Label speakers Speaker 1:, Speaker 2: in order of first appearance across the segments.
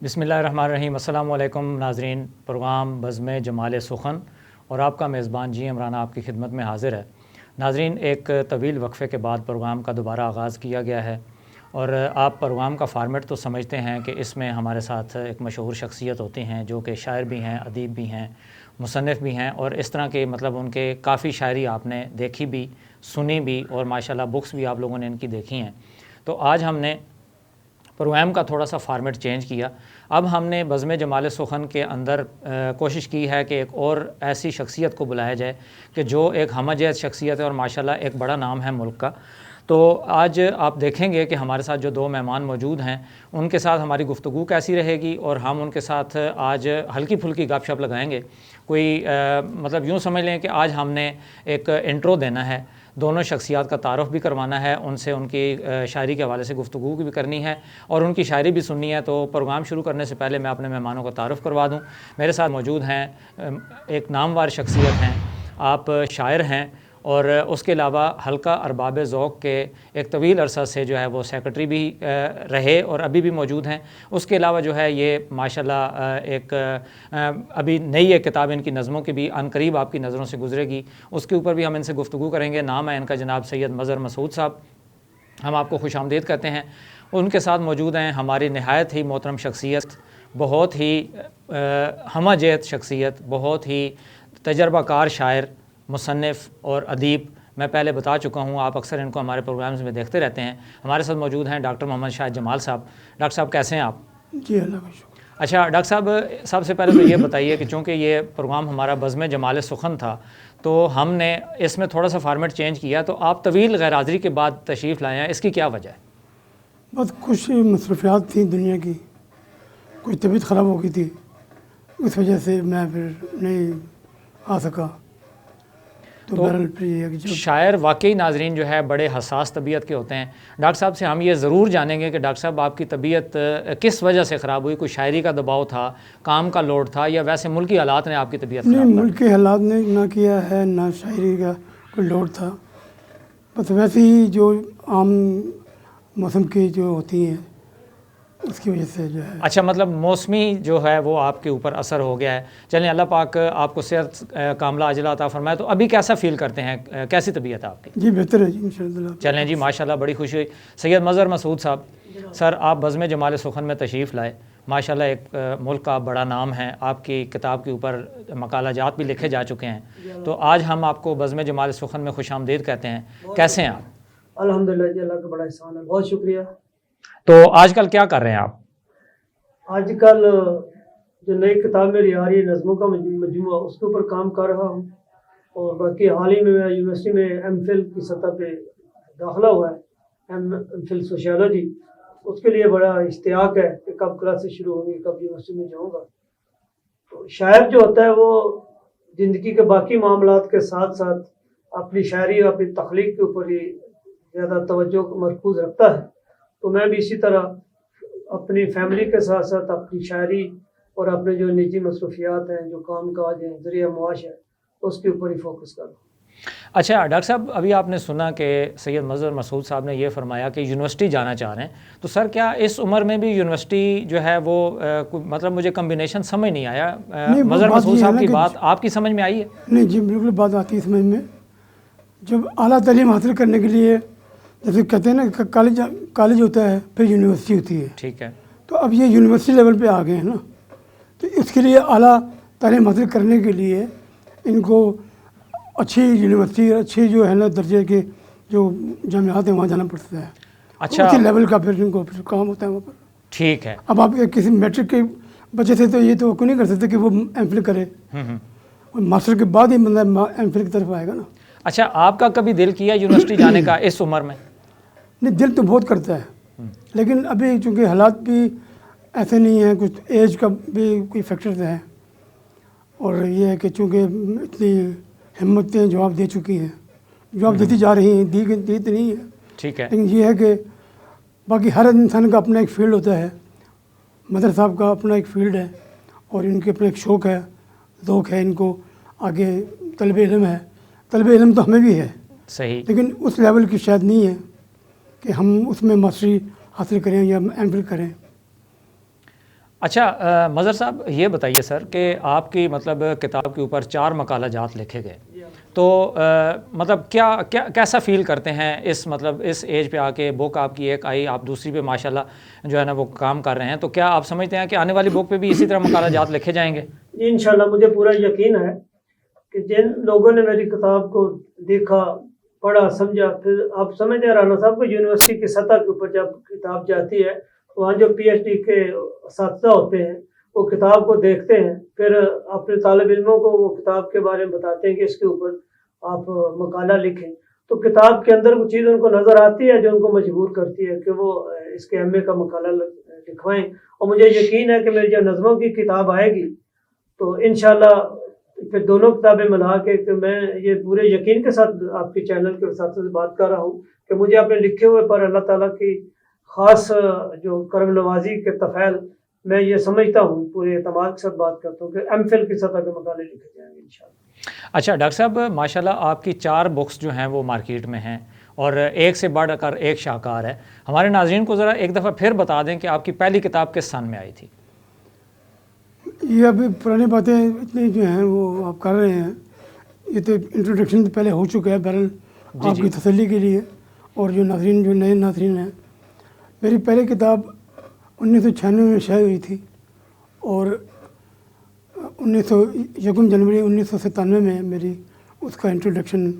Speaker 1: بسم اللہ الرحمن الرحیم۔ السلام علیکم ناظرین، پروگرام بزم جمال سخن اور آپ کا میزبان جی عمران آپ کی خدمت میں حاضر ہے۔ ناظرین، ایک طویل وقفے کے بعد پروگرام کا دوبارہ آغاز کیا گیا ہے اور آپ پروگرام کا فارمیٹ تو سمجھتے ہیں کہ اس میں ہمارے ساتھ ایک مشہور شخصیت ہوتی ہیں جو کہ شاعر بھی ہیں، ادیب بھی ہیں، مصنف بھی ہیں، اور اس طرح کے ان کے کافی شاعری آپ نے دیکھی بھی، سنی بھی، اور ماشاءاللہ بکس بھی آپ لوگوں نے ان کی دیکھی ہیں۔ تو آج ہم نے پروگرام کا تھوڑا سا فارمیٹ چینج کیا۔ اب ہم نے بزم جمال سخن کے اندر کوشش کی ہے کہ ایک اور ایسی شخصیت کو بلایا جائے کہ جو ایک ہمہ جہت شخصیت ہے اور ماشاءاللہ ایک بڑا نام ہے ملک کا۔ تو آج آپ دیکھیں گے کہ ہمارے ساتھ جو دو مہمان موجود ہیں ان کے ساتھ ہماری گفتگو کیسی رہے گی، اور ہم ان کے ساتھ آج ہلکی پھلکی گپ شپ لگائیں گے۔ کوئی یوں سمجھ لیں کہ آج ہم نے ایک انٹرو دینا ہے، دونوں شخصیات کا تعارف بھی کروانا ہے، ان سے ان کی شاعری کے حوالے سے گفتگو بھی کرنی ہے اور ان کی شاعری بھی سننی ہے۔ تو پروگرام شروع کرنے سے پہلے میں اپنے مہمانوں کا تعارف کروا دوں۔ میرے ساتھ موجود ہیں ایک نامور شخصیت ہیں، آپ شاعر ہیں اور اس کے علاوہ حلقہ ارباب ذوق کے ایک طویل عرصہ سے جو ہے وہ سیکرٹری بھی رہے اور ابھی بھی موجود ہیں۔ اس کے علاوہ جو ہے یہ ماشاءاللہ ایک ابھی نئی ایک کتاب ان کی نظموں کی بھی عنقریب آپ کی نظروں سے گزرے گی، اس کے اوپر بھی ہم ان سے گفتگو کریں گے۔ نام ہے ان کا جناب سید مظہر مسعود صاحب، ہم آپ کو خوش آمدید کہتے ہیں۔ ان کے ساتھ موجود ہیں ہماری نہایت ہی محترم شخصیت، بہت ہی ہمہ جہت شخصیت، بہت ہی تجربہ کار شاعر، مصنف اور ادیب۔ میں پہلے بتا چکا ہوں، آپ اکثر ان کو ہمارے پروگرامز میں دیکھتے رہتے ہیں۔ ہمارے ساتھ موجود ہیں ڈاکٹر محمد شاہد جمال صاحب۔ ڈاکٹر صاحب کیسے ہیں آپ؟
Speaker 2: جی اللہ کا شکر۔
Speaker 1: اچھا ڈاکٹر صاحب، سب سے پہلے تو یہ بتائیے کہ چونکہ یہ پروگرام ہمارا بزم جمال سخن تھا تو ہم نے اس میں تھوڑا سا فارمیٹ چینج کیا، تو آپ طویل غیر حاضری کے بعد تشریف لائے ہیں، اس کی کیا وجہ ہے؟
Speaker 2: بس کچھ مصروفیات تھیں دنیا کی، کچھ طبیعت خراب ہو گئی تھی، اس وجہ سے میں پھر نہیں آ سکا۔ تو بہرحال پھر یہ کہ
Speaker 1: شاعر واقعی ناظرین جو ہے بڑے حساس طبیعت کے ہوتے ہیں۔ ڈاکٹر صاحب سے ہم یہ ضرور جانیں گے کہ ڈاکٹر صاحب آپ کی طبیعت کس وجہ سے خراب ہوئی؟ کوئی شاعری کا دباؤ تھا، کام کا لوڈ تھا، یا ویسے ملکی حالات نے آپ کی طبیعت خراب
Speaker 2: نہیں،
Speaker 1: کر؟
Speaker 2: ملک کے حالات نے نہ کیا ہے، نہ شاعری کا کوئی لوڈ تھا، بس ویسے ہی جو عام موسم کی جو ہوتی ہیں اس کی وجہ سے جو ہے۔
Speaker 1: اچھا، موسمی جو ہے وہ آپ کے اوپر اثر ہو گیا ہے۔ چلیں اللہ پاک آپ کو صحت کاملہ عاجلہ عطا فرمائے۔ تو ابھی کیسا فیل کرتے ہیں، کیسی طبیعت ہے آپ کی؟
Speaker 2: جی بہتر ہے جی انشاءاللہ۔
Speaker 1: چلیں جی ماشاءاللہ، بڑی خوشی ہوئی۔ سید مظہر مسعود صاحب، سر آپ بزم جمال سخن میں تشریف لائے، ماشاءاللہ ایک ملک کا بڑا نام ہے، آپ کی کتاب کے اوپر مقالہ جات بھی لکھے جا چکے ہیں، تو آج ہم آپ کو بزم جمال سخن میں خوش آمدید کہتے ہیں۔ کیسے ہیں آپ؟
Speaker 3: الحمدللہ جی، اللہ کا بڑا احسان ہے، بہت شکریہ۔
Speaker 1: تو آج کل کیا کر رہے ہیں آپ؟
Speaker 3: آج کل جو نئی کتاب میری آ رہی ہے نظموں کا مجموعہ، اس کے اوپر کام کر رہا ہوں، اور باقی حال ہی میں یونیورسٹی میں ایم فل کی سطح پہ داخلہ ہوا ہے، ایم فل سوشیالوجی۔ اس کے لیے بڑا اشتیاق ہے کہ کب کلاسز شروع ہوں گی، کب یونیورسٹی میں جاؤں گا۔ تو شاعر جو ہوتا ہے وہ زندگی کے باقی معاملات کے ساتھ ساتھ اپنی شاعری اور اپنی تخلیق کے اوپر ہی زیادہ توجہ مرکوز رکھتا ہے۔ تو میں بھی اسی طرح اپنی فیملی کے ساتھ ساتھ اپنی شاعری اور اپنے جو نجی مصروفیات ہیں، جو کام کاج ہیں، ذریعہ معاش ہے، اس کے اوپر ہی فوکس کروں۔
Speaker 1: اچھا ڈاکٹر صاحب، ابھی آپ نے سنا کہ سید مظہر مسعود صاحب نے یہ فرمایا کہ یونیورسٹی جانا چاہ رہے ہیں، تو سر کیا اس عمر میں بھی یونیورسٹی جو ہے وہ مجھے کمبینیشن سمجھ نہیں آیا۔ مظہر مسعود صاحب کی بات آپ کی سمجھ میں آئی ہے؟
Speaker 2: نہیں جی، بالکل بات آتی ہے سمجھ میں۔ جب اعلیٰ تعلیم حاصل کرنے کے لیے، جیسے کہتے ہیں نا کہ کالج ہوتا ہے پھر یونیورسٹی ہوتی ہے،
Speaker 1: ٹھیک ہے،
Speaker 2: تو اب یہ یونیورسٹی لیول پہ آ گئے ہیں نا، تو اس کے لیے اعلیٰ تعلیم حاصل کرنے کے لیے ان کو اچھی یونیورسٹی، اچھی جو ہے نا درجے کے جو جامعات ہیں وہاں جانا پڑتا ہے۔
Speaker 1: اچھا،
Speaker 2: اسی لیول کا پھر ان کو پھر کام ہوتا ہے وہاں پر۔
Speaker 1: ٹھیک ہے۔
Speaker 2: اب آپ کسی میٹرک کے بچے سے تو یہ توقع نہیں کر سکتے کہ وہ ایم فل کرے، ماسٹر کے بعد ہی بندہ ایم فل کی طرف آئے گا نا۔
Speaker 1: اچھا، آپ کا کبھی دل کیا یونیورسٹی جانے کا اس عمر میں؟
Speaker 2: نہیں، دل تو بہت کرتا ہے، لیکن ابھی چونکہ حالات بھی ایسے نہیں ہیں، کچھ ایج کا بھی کوئی فیکٹرز ہے، اور یہ ہے کہ چونکہ اتنی ہمتیں جواب دے چکی ہیں، جواب دیتی جا رہی ہیں، دی تو نہیں ہے،
Speaker 1: ٹھیک ہے،
Speaker 2: لیکن یہ ہے کہ باقی ہر انسان کا اپنا ایک فیلڈ ہوتا ہے۔ مدر صاحب کا اپنا ایک فیلڈ ہے، اور ان کے اپنا ایک شوق ہے، ذوق ہے، ان کو آگے طلب علم ہے۔ طلب علم تو ہمیں بھی ہے،
Speaker 1: صحیح،
Speaker 2: لیکن اس لیول کی شاید نہیں ہے کہ ہم اس میں ماسٹری حاصل کریں یا ایم فل کریں۔
Speaker 1: اچھا مظہر صاحب یہ بتائیے سر کہ آپ کی مطلب کتاب کے اوپر 4 مقالہ جات لکھے گئے، تو مطلب کیسا فیل کرتے ہیں اس مطلب اس ایج پہ آ کے؟ بک آپ کی ایک آئی، آپ دوسری پہ ماشاءاللہ جو ہے نا وہ کام کر رہے ہیں، تو کیا آپ سمجھتے ہیں کہ آنے والی بک پہ بھی اسی طرح مقالہ جات لکھے جائیں گے؟
Speaker 3: انشاءاللہ مجھے پورا یقین ہے کہ جن لوگوں نے میری کتاب کو دیکھا، پڑھا، سمجھا، پھر آپ سمجھتے ہیں رانا صاحب کو یونیورسٹی کی سطح کے اوپر جب کتاب جاتی ہے، وہاں جو پی ایچ ڈی کے اساتذہ ہوتے ہیں وہ کتاب کو دیکھتے ہیں، پھر اپنے طالب علموں کو وہ کتاب کے بارے میں بتاتے ہیں کہ اس کے اوپر آپ مقالہ لکھیں، تو کتاب کے اندر وہ چیز ان کو نظر آتی ہے جو ان کو مجبور کرتی ہے کہ وہ اس کے ایم اے کا مقالہ لکھوائیں۔ اور مجھے یقین ہے کہ میری جب نظموں کی کتاب آئے گی تو انشاءاللہ پھر دونوں کتابیں ملا کے، کہ میں یہ پورے یقین کے ساتھ آپ کے چینل کے ساتھ بات کر رہا ہوں کہ مجھے اپنے لکھے ہوئے پر اللہ تعالیٰ کی خاص جو کرم نوازی کے طفیل، میں یہ سمجھتا ہوں، پورے اعتماد کے ساتھ بات کرتا ہوں کہ ایم فل کی سطح کے مقالے لکھے جائیں گے انشاءاللہ۔
Speaker 1: اچھا ڈاکٹر صاحب ماشاءاللہ آپ کی 4 بکس جو ہیں وہ مارکیٹ میں ہیں اور ایک سے بڑھ کر ایک شاہکار ہے۔ ہمارے ناظرین کو ذرا ایک دفعہ پھر بتا دیں کہ آپ کی پہلی کتاب کس سن میں آئی تھی؟
Speaker 2: یہ ابھی پرانی باتیں اتنی جو ہیں وہ آپ کر رہے ہیں، یہ تو انٹروڈکشن تو پہلے ہو چکا ہے، بہرحال آپ کی تسلی کے لیے، اور جو ناظرین جو نئے ناظرین ہیں، میری پہلی کتاب 1996 میں شائع ہوئی تھی، اور 1 جنوری 1997 میں میری اس کا انٹروڈکشن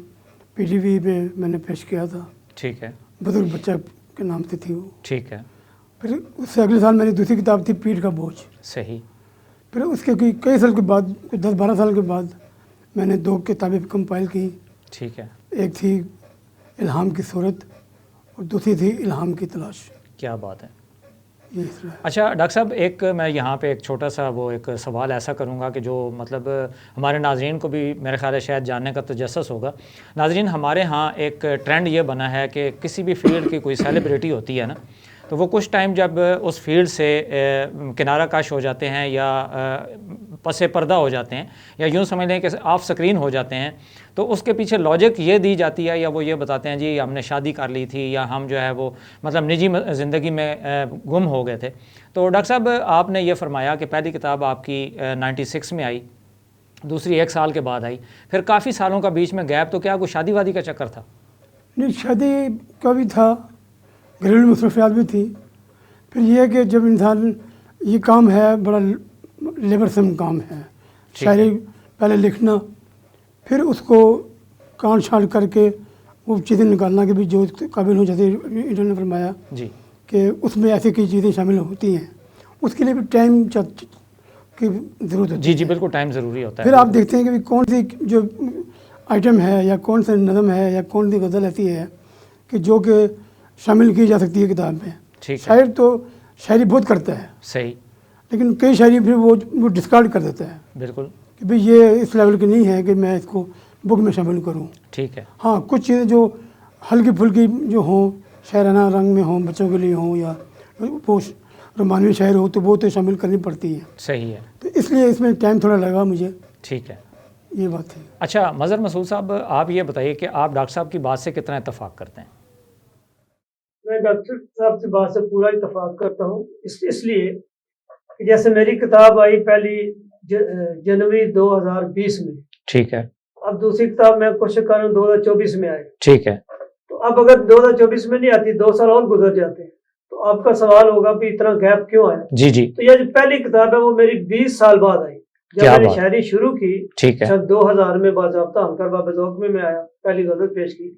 Speaker 2: پی ٹی وی میں نے پیش کیا تھا۔
Speaker 1: ٹھیک ہے،
Speaker 2: بزرگ بچہ کے نام سے تھی وہ۔
Speaker 1: ٹھیک ہے،
Speaker 2: پھر اس سے اگلے سال میری دوسری کتاب تھی پیٹھ کا بوجھ۔
Speaker 1: صحیح۔
Speaker 2: پھر اس کے کئی سال کے بعد، 10-12 سال کے بعد، میں نے 2 کتابیں کمپائل کی۔
Speaker 1: ٹھیک ہے،
Speaker 2: ایک تھی الہام کی صورت اور دوسری تھی الہام کی تلاش۔
Speaker 1: کیا بات ہے۔
Speaker 2: یہ اس طرح ہے۔
Speaker 1: اچھا ڈاکٹر صاحب ایک میں یہاں پہ ایک چھوٹا سا وہ ایک سوال ایسا کروں گا کہ جو مطلب ہمارے ناظرین کو بھی میرے خیال ہے شاید جاننے کا تجسس ہوگا۔ ناظرین ہمارے ہاں ایک ٹرینڈ یہ بنا ہے کہ کسی بھی فیلڈ کی کوئی سیلیبریٹی ہوتی ہے نا، تو وہ کچھ ٹائم جب اس فیلڈ سے کنارہ کش ہو جاتے ہیں یا پس پردہ ہو جاتے ہیں یا یوں سمجھ لیں کہ آف سکرین ہو جاتے ہیں، تو اس کے پیچھے لاجک یہ دی جاتی ہے یا وہ یہ بتاتے ہیں جی ہم نے شادی کر لی تھی یا ہم جو ہے وہ مطلب نجی زندگی میں گم ہو گئے تھے۔ تو ڈاکٹر صاحب آپ نے یہ فرمایا کہ پہلی کتاب آپ کی 96 میں آئی، دوسری 1 سال کے بعد آئی، پھر کافی سالوں کا بیچ میں گیپ، تو کیا کوئی شادی وادی کا چکر تھا؟
Speaker 2: نہیں، شادی کا بھی تھا، گھریلو مصروفیات بھی تھی۔ پھر یہ ہے کہ جب انسان، یہ کام ہے بڑا لیبر سم کام ہے، شاعری پہلے لکھنا، پھر اس کو کانٹ چھانٹ کر کے وہ چیزیں نکالنا کہ بھی جو قابل ہو، جیسے انہوں نے فرمایا
Speaker 1: جی
Speaker 2: کہ اس میں ایسی کئی چیزیں شامل ہوتی ہیں، اس کے لیے بھی ٹائم کی ضرورت ہوتی ہے۔
Speaker 1: جی بالکل ٹائم ضروری ہوتا ہے۔
Speaker 2: پھر آپ دیکھتے ہیں کہ بھی کون سی جو آئٹم ہے یا کون سا نظم ہے یا کون سی غزل ایسی ہے کہ جو کہ شامل کی جا سکتی ہے کتاب میں۔ شاعر تو شاعری بہت کرتا ہے،
Speaker 1: صحیح،
Speaker 2: لیکن کئی شاعری پھر وہ ڈسکارڈ کر دیتا ہے
Speaker 1: بالکل
Speaker 2: کہ بھئی یہ اس لیول کی نہیں ہے کہ میں اس کو بک میں شامل کروں۔
Speaker 1: ٹھیک ہے،
Speaker 2: ہاں کچھ چیزیں جو ہلکی پھلکی جو ہوں، شاعرانہ رنگ میں ہوں، بچوں کے لیے ہوں یا وہ رومانوی شاعر ہو، تو وہ تو شامل کرنی پڑتی ہیں۔
Speaker 1: صحیح ہے،
Speaker 2: تو اس لیے اس میں ٹائم تھوڑا لگا مجھے،
Speaker 1: ٹھیک ہے۔
Speaker 2: یہ بات ہے۔
Speaker 1: اچھا مظہر مسعود صاحب آپ یہ بتائیے کہ آپ ڈاکٹر صاحب کی بات سے کتنا اتفاق کرتے ہیں؟
Speaker 3: میں ڈاکٹر صاحب کی بات سے پورا اتفاق کرتا ہوں، اس لیے کہ جیسے میری کتاب آئی پہلی جنوری 2020 میں،
Speaker 1: ٹھیک ہے،
Speaker 3: اب دوسری کتاب میں کوشش کر رہا ہوں 2024 میں آئے،
Speaker 1: ٹھیک ہے،
Speaker 3: تو اب اگر 2024 میں نہیں آتی، 2 سال اور گزر جاتے ہیں، تو آپ کا سوال ہوگا کہ اتنا گیپ کیوں آیا؟
Speaker 1: جی جی،
Speaker 3: تو یہ جو پہلی کتاب ہے وہ میری 20 سال بعد آئی، جب
Speaker 1: کیا
Speaker 3: میں نے
Speaker 1: بات،
Speaker 3: شاعری شروع کی،
Speaker 1: ٹھیک ہے،
Speaker 3: سن 2000 میں باضابطہ ہنکر باب ذوق میں آیا، پہلی غزل پیش کی،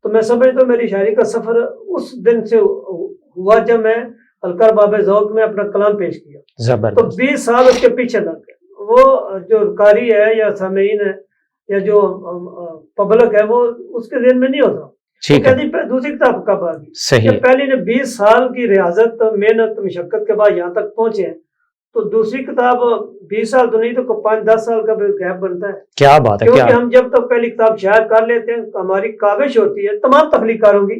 Speaker 3: تو میں سمجھتا ہوں میری شاعری کا سفر اس دن سے ہوا جب میں ہنکر باب ذوق میں اپنا کلام پیش کیا، تو
Speaker 1: زبردست،
Speaker 3: 20 سال اس کے پیچھے لگ گئے۔ وہ جو قاری ہے یا سامعین ہے یا جو پبلک ہے وہ اس کے ذہن میں نہیں ہوتا،
Speaker 1: ٹھیک ہے،
Speaker 3: دوسری کتاب کب آ گئی؟
Speaker 1: صحیح،
Speaker 3: جب پہلی نے 20 سال کی ریاضت، محنت، مشقت کے بعد یہاں تک پہنچے ہیں، تو دوسری کتاب 20 سال تو نہیں تو 5-10 سال کا بھی گیپ بنتا ہے۔
Speaker 1: کیا بات ہے،
Speaker 3: کیونکہ
Speaker 1: کیا
Speaker 3: ہم جب تک پہلی کتاب شائع کر لیتے ہیں، ہماری کاوش ہوتی ہے تمام تخلیق کاروں کی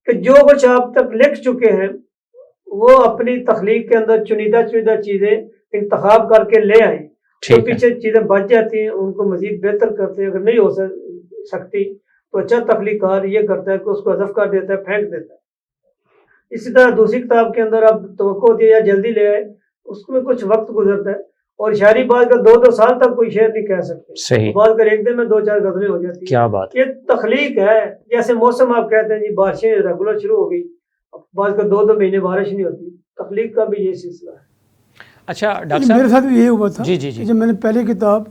Speaker 3: کہ جو کچھ آپ تک لکھ چکے ہیں وہ اپنی تخلیق کے اندر چنیدہ چیزیں انتخاب کر کے لے آئیں، جو پیچھے چیزیں بچ جاتی ہیں ان کو مزید بہتر کرتے ہیں، اگر نہیں ہو سکتی تو اچھا تخلیق کار یہ کرتا ہے کہ اس کو حذف کر دیتا ہے، پھینک دیتا ہے۔ اسی طرح دوسری کتاب کے اندر اب توقع ہوتی ہے یا جلدی لے آئے، اس میں کچھ وقت گزرتا ہے، اور شاعری بعض کا 2 سال تک کوئی شعر نہیں کہہ سکتے،
Speaker 1: صحیح،
Speaker 3: بعض کا ایک دن میں 2-4 غزلیں ہو جاتی ہیں۔
Speaker 1: کیا بات،
Speaker 3: یہ تخلیق ہے، جیسے موسم آپ کہتے ہیں جی بارشیں ریگولر شروع ہو گئی، بعض کا 2 مہینے بارش نہیں ہوتی، تخلیق کا بھی یہ سلسلہ ہے۔
Speaker 1: اچھا ڈاکٹر
Speaker 2: میرے
Speaker 1: صاحب،
Speaker 2: ساتھ بھی یہی ہوا تھا
Speaker 1: جی جی جی،
Speaker 2: کہ جب میں نے پہلی کتاب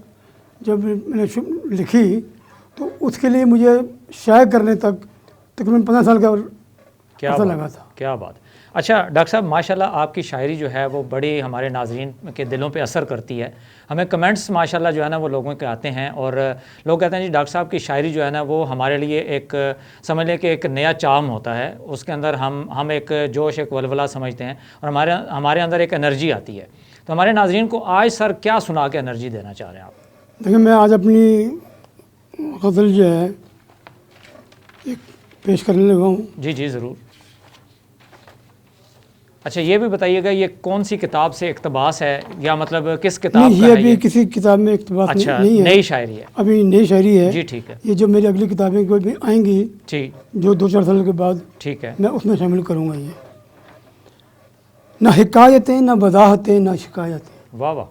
Speaker 2: جب میں نے لکھی تو اس کے لیے مجھے شائع کرنے تک تقریباً 15 سال کا
Speaker 1: کیا
Speaker 2: عرصہ
Speaker 1: بات،
Speaker 2: لگا تھا۔
Speaker 1: کیا بات۔ اچھا ڈاکٹر صاحب، ماشاءاللہ آپ کی شاعری جو ہے وہ بڑی ہمارے ناظرین کے دلوں پہ اثر کرتی ہے، ہمیں کمنٹس ماشاءاللہ جو ہے نا وہ لوگوں کے آتے ہیں، اور لوگ کہتے ہیں جی ڈاکٹر صاحب کی شاعری جو ہے نا وہ ہمارے لیے ایک سمجھ لیں کہ ایک نیا چام ہوتا ہے، اس کے اندر ہم ایک جوش، ایک ولولہ سمجھتے ہیں، اور ہمارے اندر ایک انرجی آتی ہے۔ تو ہمارے ناظرین کو آج سر کیا سنا کے انرجی دینا چاہ رہے ہیں آپ؟
Speaker 2: دیکھیں، میں آج اپنی غزل جو ہے ایک پیش کرنے لگا ہوں۔
Speaker 1: جی جی ضرور۔ اچھا یہ بھی بتائیے گا یہ کون سی کتاب سے اقتباس ہے، یا مطلب کس کتاب
Speaker 2: نہیں،
Speaker 1: کا
Speaker 2: یہ
Speaker 1: ہے
Speaker 2: ابھی
Speaker 1: یہ؟
Speaker 2: کسی کتاب میں اقتباس
Speaker 1: اچھا
Speaker 2: نہیں ہے،
Speaker 1: نئی شاعری ہے،
Speaker 2: ابھی نئی شاعری ہے۔
Speaker 1: جی ٹھیک ہے،
Speaker 2: یہ جو میری اگلی کتابیں کوئی بھی آئیں گی
Speaker 1: ٹھیک،
Speaker 2: جو 2-4 سال کے بعد
Speaker 1: ٹھیک ہے،
Speaker 2: میں اس میں شامل کروں گا۔ یہ نہ حکایتیں، نہ وضاحتیں، نہ شکایتیں،
Speaker 1: واہ واہ،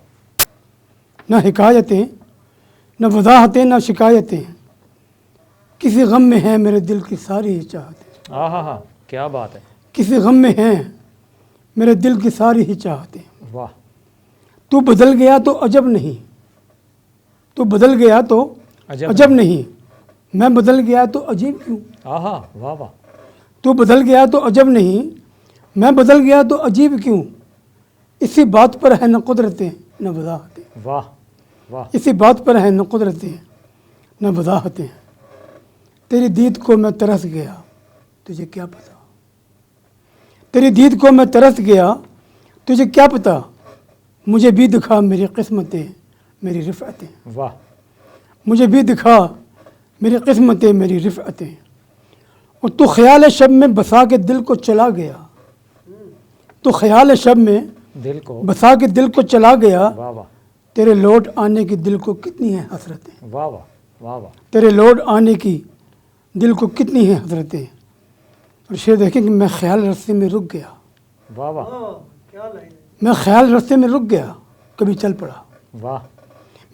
Speaker 2: نہ حکایتیں، نہ وضاحتیں، نہ شکایتیں، کسی غم میں ہیں میرے دل کی ساری ہی چاہتیں،
Speaker 1: ہاں ہاں ہاں، کیا بات ہے،
Speaker 2: کسی غم میں ہیں میرے دل کی ساری ہی چاہتیں،
Speaker 1: واہ،
Speaker 2: تو بدل گیا تو عجب نہیں، تو بدل گیا تو عجب نہیں، میں بدل گیا تو عجیب کیوں،
Speaker 1: ہاں ہاں، واہ واہ،
Speaker 2: تو بدل گیا تو عجب نہیں، میں بدل گیا تو عجیب کیوں، اسی بات پر ہے نہ قدرتیں نہ وضاحتیں،
Speaker 1: واہ واہ،
Speaker 2: اسی بات پر ہے نہ قدرتیں نہ وضاحتیں، تیری دید کو میں ترس گیا تجھے کیا پتا، تیری دید کو میں ترس گیا تجھے کیا پتا، مجھے بھی دکھا میری قسمتیں میری رفعتیں،
Speaker 1: واہ،
Speaker 2: مجھے بھی دکھا میری قسمتیں میری رفعتیں، اور تو خیال شب میں بسا کے دل کو چلا گیا، تو خیال شب میں
Speaker 1: دل کو،
Speaker 2: بسا کے دل کو چلا گیا،
Speaker 1: واہ واہ،
Speaker 2: تیرے لوٹ آنے کی دل کو کتنی ہیں حسرتیں،
Speaker 1: واہ واہ، واہ واہ،
Speaker 2: تیرے لوٹ آنے کی دل کو کتنی ہیں حسرتیں، اور شعر دیکھیں کہ میں خیال رستے میں رک گیا،
Speaker 1: واہ واہ،
Speaker 3: کیا لائن ہے۔
Speaker 2: میں خیال رستے میں رک گیا کبھی چل پڑا،
Speaker 1: واہ،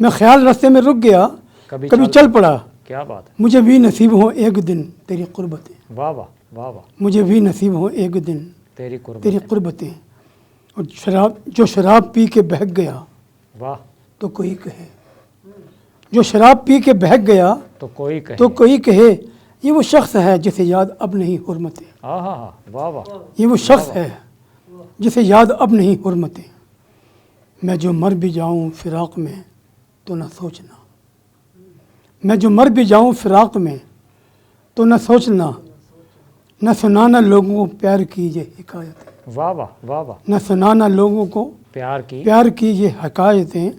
Speaker 2: میں خیال رستے میں رک گیا کبھی چل پڑا،
Speaker 1: کیا بات ہے،
Speaker 2: مجھے بھی نصیب ہو ایک دن تیری قربتیں،
Speaker 1: واہ واہ، واہ واہ،
Speaker 2: مجھے بھی نصیب ہو ایک دن
Speaker 1: تیری قربت،
Speaker 2: تیری قربتیں، اور جو شراب پی کے بہک گیا
Speaker 1: واہ،
Speaker 2: تو کوئی کہے، جو شراب پی کے بہک گیا
Speaker 1: تو کوئی کہے،
Speaker 2: تو کوئی کہے، یہ وہ شخص ہے جسے یاد اب نہیں حرمتیں،
Speaker 1: ہاں ہاں ہاں، واہ واہ،
Speaker 2: یہ وہ شخص ہے جسے یاد اب نہیں حرمتیں، میں جو مر بھی جاؤں فراق میں تو نہ سوچنا، میں جو مر بھی جاؤں فراق میں تو نہ سوچنا، نہ سنانا لوگوں کو پیار کی یہ حکایتیں،
Speaker 1: واہ واہ، واہ واہ،
Speaker 2: نہ سنانا لوگوں کو
Speaker 1: پیار کی،
Speaker 2: پیار کی یہ حکایتیں،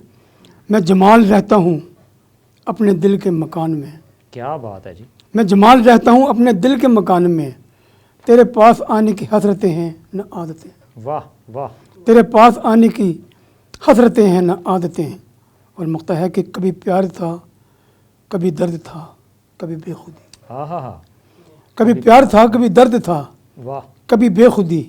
Speaker 2: میں جمال رہتا ہوں اپنے دل کے مکان میں،
Speaker 1: کیا بات ہے جی،
Speaker 2: میں جمال رہتا ہوں اپنے دل کے مکان میں، تیرے پاس آنے کی حسرتیں ہیں نہ عادتیں،
Speaker 1: واہ واہ،
Speaker 2: تیرے پاس آنے کی حسرتیں ہیں نہ عادتیں، اور مقطع ہے کہ کبھی پیار تھا کبھی درد تھا کبھی بے خودی،
Speaker 1: ہاں ہاں ہاں،
Speaker 2: کبھی پیار تھا کبھی درد تھا
Speaker 1: واہ،
Speaker 2: کبھی بے خودی،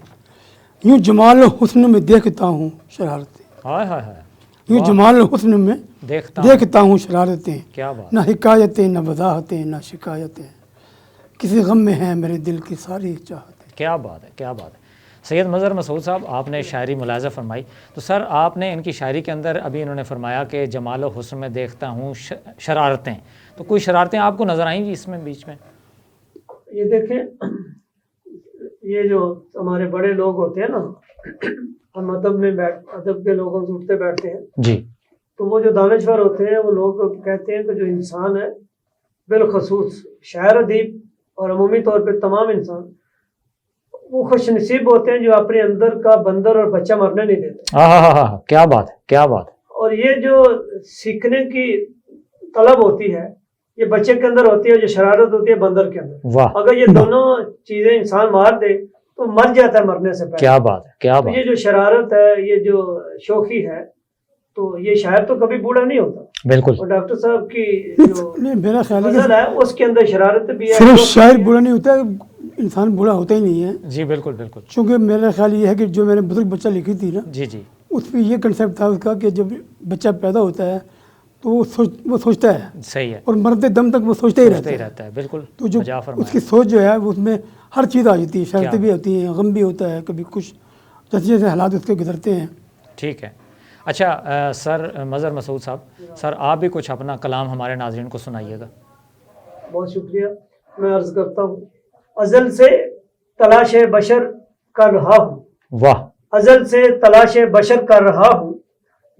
Speaker 2: یوں جمال و حسن میں دیکھتا ہوں شرارتیں،
Speaker 1: ہائے ہائے ہائے،
Speaker 2: یوں جمال و حسن میں
Speaker 1: دیکھتا ہوں،
Speaker 2: دیکھتا ہوں شرارتیں،
Speaker 1: کیا بات،
Speaker 2: نہ حکایتیں نہ وضاحتیں نہ شکایتیں، کسی غم میں ہیں میرے دل کی ساری چاہتیں۔
Speaker 1: کیا بات ہے، کیا بات ہے۔ سید مظہر مسعود صاحب، آپ نے شاعری ملاحظہ فرمائی، تو سر آپ نے ان کی شاعری کے اندر ابھی انہوں نے فرمایا کہ جمال و حسن میں دیکھتا ہوں شرارتیں، تو کوئی شرارتیں آپ کو نظر آئیں گی اس میں بیچ میں؟
Speaker 3: یہ دیکھیں، یہ جو ہمارے بڑے لوگ ہوتے ہیں نا، ہم ادب میں ادب کے لوگوں سے اٹھتے بیٹھتے ہیں،
Speaker 1: جی،
Speaker 3: تو وہ جو دانشور ہوتے ہیں وہ لوگ کہتے ہیں کہ جو انسان ہے، بالخصوص شاعر ادیب اور عمومی طور پہ تمام انسان، وہ خوش نصیب ہوتے ہیں جو اپنے اندر کا بندر اور بچہ مرنے نہیں دیتے،
Speaker 1: ہاں ہاں ہاں، کیا بات ہے، کیا بات ہے،
Speaker 3: اور یہ جو سیکھنے کی طلب ہوتی ہے یہ بچے کے اندر ہوتی ہے، جو شرارت ہوتی ہے بندر کے اندر،
Speaker 1: واہ،
Speaker 3: اگر یہ دونوں چیزیں انسان مار دے تو مر جاتا ہے مرنے سے پہلے۔
Speaker 1: کیا بات ہے، کیا
Speaker 3: تو
Speaker 1: بات،
Speaker 3: یہ جو شرارت ہے، یہ جو شوخی ہے، تو یہ شاعر تو کبھی بوڑھا نہیں ہوتا،
Speaker 1: بالکل،
Speaker 3: اور ڈاکٹر صاحب کی جو
Speaker 2: نہیں، میرا خیال ہے
Speaker 3: غزل ہے اس کے اندر شرارت بھی
Speaker 2: کہ
Speaker 3: ہے،
Speaker 2: صرف
Speaker 3: شوخی
Speaker 2: شاعر
Speaker 3: بھی ہے۔
Speaker 2: بوڑھا نہیں ہوتا، انسان بوڑھا ہوتا ہی نہیں ہے،
Speaker 1: جی بالکل بالکل،
Speaker 2: چونکہ میرا خیال یہ ہے کہ جو میں نے بزرگ بچہ لکھی تھی نا،
Speaker 1: جی جی،
Speaker 2: اس پہ یہ کنسیپٹ تھا اس کا کہ جب بچہ پیدا ہوتا ہے تو وہ سوچتا ہے
Speaker 1: صحیح ہے،
Speaker 2: اور مرتے دم تک وہ سوچتا ہی
Speaker 1: رہتا ہے بالکل،
Speaker 2: تو جو
Speaker 1: مجا فرمایا۔
Speaker 2: اس کی سوچ جو ہے اس میں ہر چیز آ جاتی ہے، شرطیں بھی ہوتی ہیں، غم بھی ہوتا ہے، کبھی کچھ جیسے جیسے حالات اس کے گزرتے ہیں۔
Speaker 1: ٹھیک ہے، اچھا سر مظہر مسعود صاحب، سر آپ بھی کچھ اپنا کلام ہمارے ناظرین کو سنائیے گا۔
Speaker 3: بہت شکریہ، میں عرض کرتا ہوں، ازل سے تلاش بشر کر رہا ہوں،
Speaker 1: واہ،
Speaker 3: ازل سے تلاش بشر کر رہا ہوں،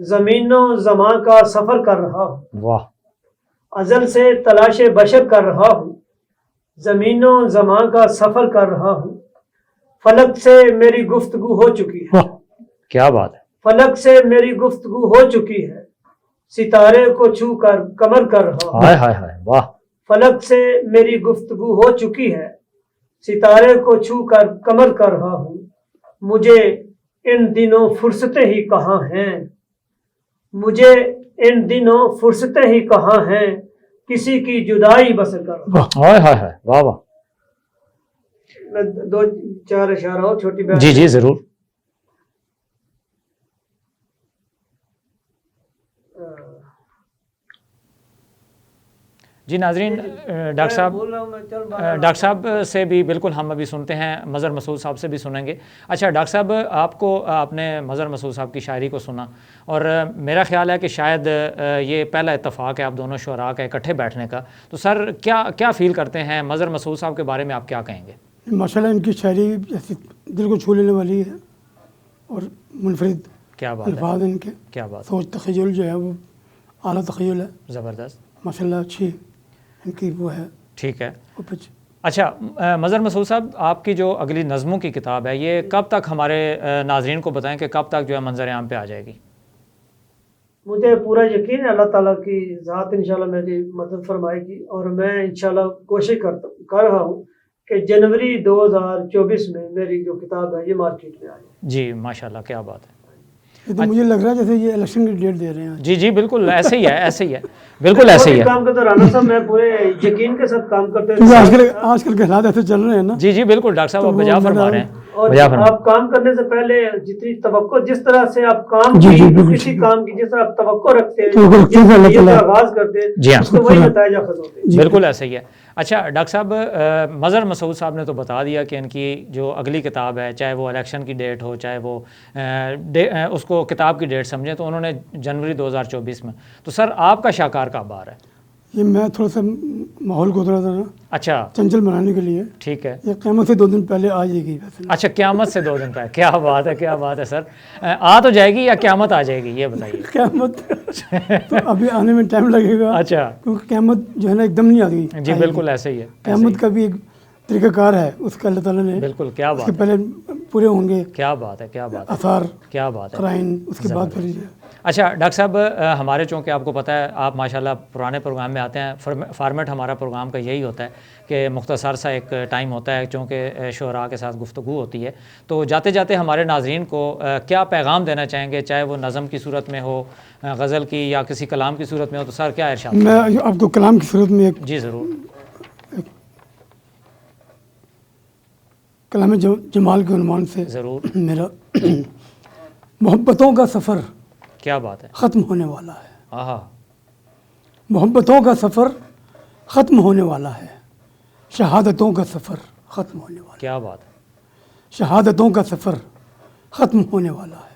Speaker 3: زمین و زمان کا سفر کر رہا ہوں،
Speaker 1: واہ،
Speaker 3: ازل سے تلاش بشر کر رہا ہوں، زمین و زمان کا سفر کر رہا ہوں، فلک سے میری گفتگو ہو چکی ہے،
Speaker 1: کیا بات ہے،
Speaker 3: فلک سے میری گفتگو ہو چکی ہے، ستارے کو چھو کر کمر کر رہا ہوں،
Speaker 1: ہائے ہائے ہائے، واہ،
Speaker 3: فلک سے میری گفتگو ہو چکی ہے، ستارے کو چھو کر کمر کر رہا ہوں، مجھے ان دنوں فرصتیں ہی کہاں ہیں، مجھے ان دنوں فرصتیں ہی کہاں ہیں، کسی کی جدائی بسر کر رہا ہوں۔
Speaker 1: ہائے ہائے ہائے، واہ واہ،
Speaker 3: میں دو چار اشارہ ہوں، چھوٹی بات
Speaker 1: جی جی ضرور۔ جی ناظرین، ڈاکٹر صاحب سے بھی بالکل ہم ابھی سنتے ہیں، مظہر مسعود صاحب سے بھی سنیں گے۔ اچھا ڈاکٹر صاحب، آپ نے مظہر مسعود صاحب کی شاعری کو سنا، اور میرا خیال ہے کہ شاید یہ پہلا اتفاق ہے آپ دونوں شعراء کا اکٹھے بیٹھنے کا، تو سر کیا فیل کرتے ہیں مظہر مسعود صاحب کے بارے میں، آپ کیا کہیں گے؟
Speaker 2: ماشاء اللہ ان کی شاعری جیسے دل کو چھو لینے والی ہے اور منفرد
Speaker 1: کیا بات ہے،
Speaker 2: الفاظ ان کے،
Speaker 1: کیا بات،
Speaker 2: سوچ تخیل جو ہے وہ اعلیٰ تخیل ہے،
Speaker 1: زبردست،
Speaker 2: ماشاء اللہ اچھی ان کی وہ ہے
Speaker 1: ٹھیک ہے۔
Speaker 2: اپچ۔
Speaker 1: اچھا مظہر مسعود صاحب، آپ کی جو اگلی نظموں کی کتاب ہے یہ کب تک ہمارے ناظرین کو بتائیں کہ کب تک جو ہے منظر عام پہ آ جائے گی؟
Speaker 3: مجھے پورا یقین ہے اللہ تعالیٰ کی ذات انشاءاللہ میری مدد فرمائے گی، اور میں انشاءاللہ کوشش کر رہا ہوں کہ جنوری 2024 میں میری جو کتاب ہے یہ مارکیٹ میں آئے۔
Speaker 1: جی ماشاءاللہ، کیا بات ہے،
Speaker 2: یہ تو مجھے لگ رہا ہے جیسے یہ الیکشن کی ڈیٹ دے رہے ہیں۔
Speaker 1: جی جی بالکل ایسے ہی ہے، ایسے ہی ہے، بالکل ایسے ہی ہے۔
Speaker 3: کام کرتا رانا صاحب، میں پورے یقین کے ساتھ کام کرتے
Speaker 2: کیونکہ آج کل کے حالات ایسے چل رہے ہیں نا۔
Speaker 1: جی جی بالکل ڈاکٹر صاحب، آپ بجا فرما رہے ہیں،
Speaker 3: اور
Speaker 1: بجا فرما،
Speaker 3: آپ کام کرنے سے پہلے جتنی توقع، جس طرح سے آپ کام
Speaker 2: جی جی
Speaker 3: کی،
Speaker 2: بالکل
Speaker 3: کسی کام کی جس طرح آپ توقع رکھتے
Speaker 2: تو
Speaker 3: ہیں،
Speaker 2: کیوں اللہ
Speaker 3: جس
Speaker 2: تعالیٰ،
Speaker 3: طرح آغاز کرتے ہیں،
Speaker 1: جی ہاں،
Speaker 3: اس کو وہی نتائج اخذ ہوتے ہیں۔
Speaker 1: بالکل ایسے ہی ہے۔ اچھا ڈاکٹر صاحب، مظہر مسعود صاحب نے تو بتا دیا کہ ان کی جو اگلی کتاب ہے، چاہے وہ الیکشن کی ڈیٹ ہو، چاہے وہ اس کو کتاب کی ڈیٹ سمجھیں، تو انہوں نے جنوری 2024 میں، تو سر آپ کا شاہکار کا بار ہے؟
Speaker 2: یہ میں تھوڑا سا ماحول کو تھوڑا سا
Speaker 1: اچھا
Speaker 2: چنچل بنانے کے لیے،
Speaker 1: ٹھیک ہے،
Speaker 2: یہ قیامت سے 2 دن پہلے آ جائے گی ویسے۔
Speaker 1: اچھا قیامت سے 2 دن پہ، کیا بات ہے، کیا بات ہے سر، آ تو جائے گی یا قیامت آ جائے گی یہ بتائیے؟
Speaker 2: قیامت تو ابھی آنے میں ٹائم لگے گا،
Speaker 1: اچھا
Speaker 2: کیونکہ قیامت جو ہے نا ایک دم نہیں آتی۔
Speaker 1: جی بالکل ایسے ہی ہے،
Speaker 2: قیامت کا بھی ایک طریقہ کار ہے اس کا، اللہ تعالیٰ نے
Speaker 1: بالکل، کیا
Speaker 2: اس
Speaker 1: بات
Speaker 2: کے
Speaker 1: ہے،
Speaker 2: پہلے پورے ہوں گے
Speaker 1: کیا بات ہے، کیا بات ہے،
Speaker 2: آثار،
Speaker 1: کیا بات ہے،
Speaker 2: قرائن، اس کے بعد پھر
Speaker 1: اچھا ڈاکٹر صاحب، ہمارے چونکہ آپ کو پتہ ہے آپ ماشاءاللہ پرانے پروگرام میں آتے ہیں، فارمیٹ ہمارا پروگرام کا یہی ہوتا ہے کہ مختصر سا ایک ٹائم ہوتا ہے، چونکہ شعراء کے ساتھ گفتگو ہوتی ہے، تو جاتے جاتے ہمارے ناظرین کو کیا پیغام دینا چاہیں گے، چاہے وہ نظم کی صورت میں ہو، غزل کی، یا کسی کلام کی صورت میں ہو، تو سر کیا ارشاد؟
Speaker 2: میں آپ کو کلام کی صورت میں ایک
Speaker 1: جی ضرور،
Speaker 2: کلام جمال کے عنوان سے
Speaker 1: ضرور،
Speaker 2: میرا محبتوں کا سفر
Speaker 1: کیا بات ہے،
Speaker 2: ختم ہونے والا ہے،
Speaker 1: آہا،
Speaker 2: محبتوں کا سفر ختم ہونے والا ہے، شہادتوں کا سفر ختم ہونے والا ہے،
Speaker 1: کیا بات ہے،
Speaker 2: شہادتوں کا سفر ختم ہونے والا ہے،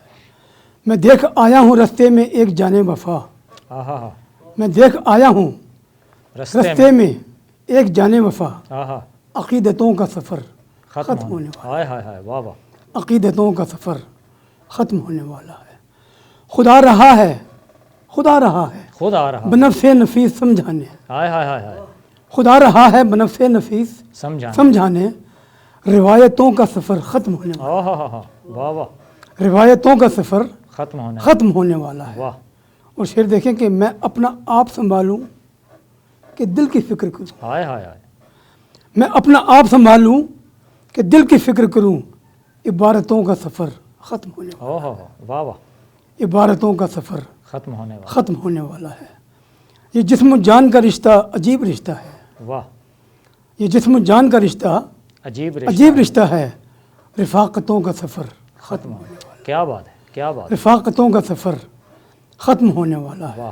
Speaker 2: میں دیکھ آیا ہوں رستے میں ایک جان وفا،
Speaker 1: آہا،
Speaker 2: میں دیکھ آیا ہوں
Speaker 1: رستے
Speaker 2: رستے میں ایک جان وفا،
Speaker 1: آہا،
Speaker 2: عقیدتوں کا سفر
Speaker 1: ختم
Speaker 2: ہونے والا،
Speaker 1: ہائے ہائے ہائے، واہ واہ،
Speaker 2: عقیدتوں کا سفر ختم ہونے والا ہے، خدا رہا ہے، خدا رہا ہے
Speaker 1: خود آ رہا،
Speaker 2: بنفس نفیس سمجھانے،
Speaker 1: ہائے ہائے ہائے ہائے،
Speaker 2: خدا رہا ہے بنفس نفیس
Speaker 1: سمجھا،
Speaker 2: سمجھانے، روایتوں کا سفر ختم ہونے والا،
Speaker 1: آہا، واہ واہ،
Speaker 2: روایتوں کا سفر
Speaker 1: ختم ہونے،
Speaker 2: ختم ہونے والا ہے،
Speaker 1: واہ،
Speaker 2: اور شعر دیکھیں کہ میں اپنا آپ سنبھالوں کہ دل کی فکر کروں،
Speaker 1: ہائے ہائے ہائے،
Speaker 2: میں اپنا آپ سنبھالوں کہ دل کی فکر کروں، عبارتوں کا سفر ختم ہونے والا،
Speaker 1: اوہ واہ واہ،
Speaker 2: عبارتوں کا سفر
Speaker 1: ختم ہونے والا،
Speaker 2: ختم ہونے والا ہے، یہ جسم و جان کا رشتہ عجیب رشتہ ہے،
Speaker 1: واہ،
Speaker 2: یہ جسم و جان کا رشتہ
Speaker 1: عجیب
Speaker 2: عجیب رشتہ ہے، رفاقتوں کا سفر ختم ہونے والا،
Speaker 1: کیا بات ہے، کیا بات،
Speaker 2: رفاقتوں کا سفر ختم ہونے والا ہے،
Speaker 1: واہ،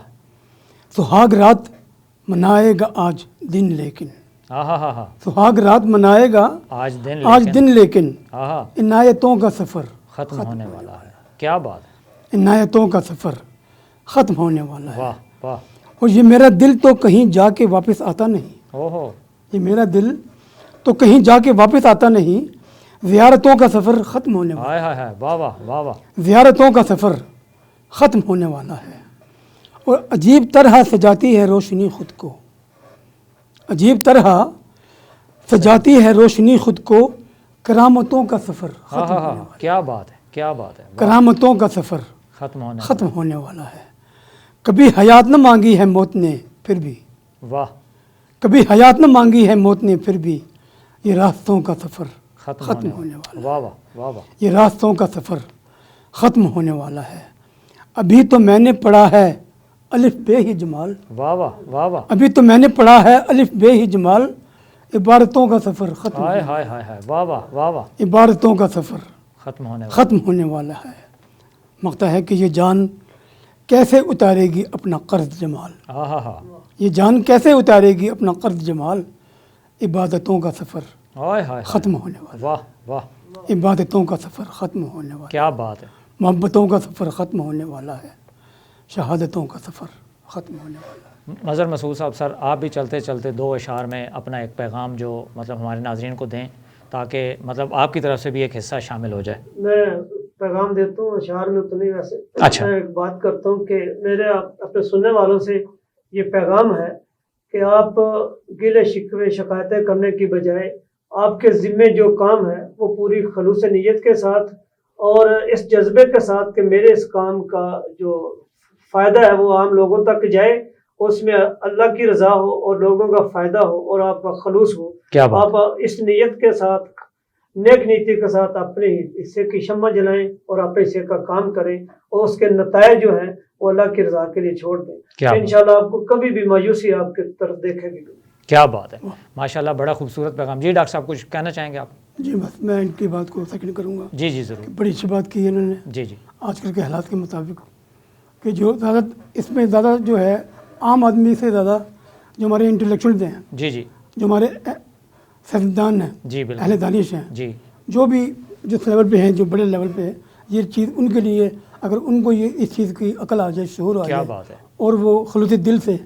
Speaker 2: سہاگ رات منائے گا آج دن لیکن،
Speaker 1: ہاں ہاں ہاں ہاں،
Speaker 2: سہاگ رات منائے گا
Speaker 1: آج دن
Speaker 2: آج
Speaker 1: لیکن،
Speaker 2: دن لیکن،
Speaker 1: ہاں ہاں،
Speaker 2: عنایتوں کا سفر
Speaker 1: ختم ہونے والا ہے، کیا بات ہے،
Speaker 2: عنایتوں کا سفر ختم ہونے والا ہے،
Speaker 1: واہ واہ،
Speaker 2: اور یہ میرا دل تو کہیں جا کے واپس آتا نہیں،
Speaker 1: او ہو،
Speaker 2: یہ میرا دل تو کہیں جا کے واپس آتا نہیں، زیارتوں کا سفر ختم ہونے والا
Speaker 1: ہائے ہائے ہائے، واہ واہ واہ واہ،
Speaker 2: زیارتوں کا سفر ختم ہونے والا ہے، اور عجیب طرح سجاتی ہے روشنی خود کو، عجیب طرح سجاتی ہے روشنی خود کو، کرامتوں کا سفر
Speaker 1: ہاں
Speaker 2: ختم
Speaker 1: ہاں
Speaker 2: ہونے
Speaker 1: ہاں،
Speaker 2: والا،
Speaker 1: کیا بات ہے، کیا بات ہے، واہ،
Speaker 2: کرامتوں کا سفر
Speaker 1: ختم ہونے
Speaker 2: ختم ہونے والا ہے، کبھی حیات نہ مانگی ہے موت نے پھر بھی،
Speaker 1: واہ،
Speaker 2: کبھی حیات نہ مانگی ہے موت نے پھر بھی، یہ راستوں کا سفر
Speaker 1: ختم ہونے والا، واہ واہ واہ واہ،
Speaker 2: یہ راستوں کا سفر ختم ہونے والا ہے، ابھی تو میں نے پڑھا ہے الف بے ہی جمال،
Speaker 1: واہ واہ واہ واہ،
Speaker 2: ابھی تو میں نے پڑھا ہے الف بے ہی جمال، عبارتوں کا سفر ختم
Speaker 1: ہائے
Speaker 2: ہونے
Speaker 1: ہائے ہائے ہائے، واہ واہ واہ واہ،
Speaker 2: عبارتوں کا سفر
Speaker 1: ختم ہونے والا،
Speaker 2: ختم ہونے والا ہے، مغتا ہے کہ یہ جان کیسے اتارے گی اپنا قرض جمال،
Speaker 1: ہاں ہاں ہاں،
Speaker 2: یہ جان کیسے اتارے گی اپنا قرض جمال، عبادتوں کا سفر
Speaker 1: ہائے ہائے،
Speaker 2: ختم ہونے والا،
Speaker 1: واہ واہ،
Speaker 2: عبادتوں کا سفر ختم ہونے والا،
Speaker 1: کیا بات ہے،
Speaker 2: محبتوں کا سفر ختم ہونے والا ہے، شہادتوں کا سفر ختم ہونے والا ہے۔
Speaker 1: مظہر مسعود صاحب، سر آپ بھی چلتے چلتے دو اشعار میں اپنا ایک پیغام جو مطلب ہمارے ناظرین کو دیں، تاکہ مطلب آپ کی طرف سے بھی ایک حصہ شامل ہو جائے۔
Speaker 3: میں پیغام دیتا ہوں اشعار میں تو نہیں، ویسے
Speaker 1: اچھا،
Speaker 3: میں ایک بات کرتا ہوں کہ میرے اپنے سننے والوں سے یہ پیغام ہے کہ آپ گلے شکوے شکایتیں کرنے کی بجائے آپ کے ذمے جو کام ہے وہ پوری خلوص نیت کے ساتھ اور اس جذبے کے ساتھ کہ میرے اس کام کا جو فائدہ ہے وہ عام لوگوں تک جائے، اس میں اللہ کی رضا ہو اور لوگوں کا فائدہ ہو اور آپ کا خلوص ہو،
Speaker 1: کیا بات،
Speaker 3: آپ اس نیت کے ساتھ نیک نیتی کے ساتھ اپنے حصے کی شمع جلائیں اور اپنے حصے کا کام کریں اور اس کے نتائج جو ہیں وہ اللہ کی رضا کے لیے چھوڑ دیں،
Speaker 1: کیا بات،
Speaker 3: انشاءاللہ آپ کو کبھی بھی مایوسی آپ کی طرف دیکھے گی۔
Speaker 1: کیا بات ہے، ماشاءاللہ، بڑا خوبصورت پیغام۔ جی ڈاکٹر صاحب کچھ کہنا چاہیں گے آپ؟
Speaker 2: جی بس میں ان کی بات کو سیکنڈ کروں گا،
Speaker 1: جی جی ضرور،
Speaker 2: بڑی اچھی بات کی ہے انہوں نے
Speaker 1: جی جی،
Speaker 2: آج کل کے حالات کے مطابق، کہ جو زیادہ اس میں زیادہ جو ہے عام آدمی سے زیادہ جو ہمارے انٹلیکچوئلز ہیں،
Speaker 1: جی جی
Speaker 2: جو ہمارے سیاستدان ہیں،
Speaker 1: جی، بالکل،
Speaker 2: اہل دانش ہیں،
Speaker 1: جی،
Speaker 2: جو بھی جس لیول پہ ہیں، جو بڑے لیول پہ ہے، یہ چیز ان کے لیے اگر ان کو یہ اس چیز کی عقل آ جائے، شعور آ
Speaker 1: کیا
Speaker 2: جائے
Speaker 1: بات ہے،
Speaker 2: اور وہ خلوص دل سے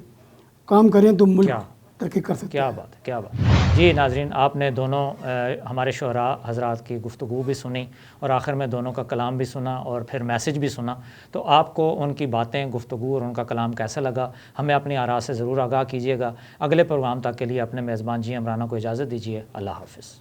Speaker 2: کام کریں تو ملک
Speaker 1: کیا،
Speaker 2: ترقی کر سکتے
Speaker 1: کیا
Speaker 2: ہیں۔
Speaker 1: بات ہے، کیا بات۔ جی ناظرین، آپ نے دونوں ہمارے شعراء حضرات کی گفتگو بھی سنی اور آخر میں دونوں کا کلام بھی سنا اور پھر میسج بھی سنا، تو آپ کو ان کی باتیں، گفتگو اور ان کا کلام کیسا لگا، ہمیں اپنی آراء سے ضرور آگاہ کیجیے گا۔ اگلے پروگرام تک کے لیے اپنے میزبان جی عمرانہ کو اجازت دیجیے، اللہ حافظ۔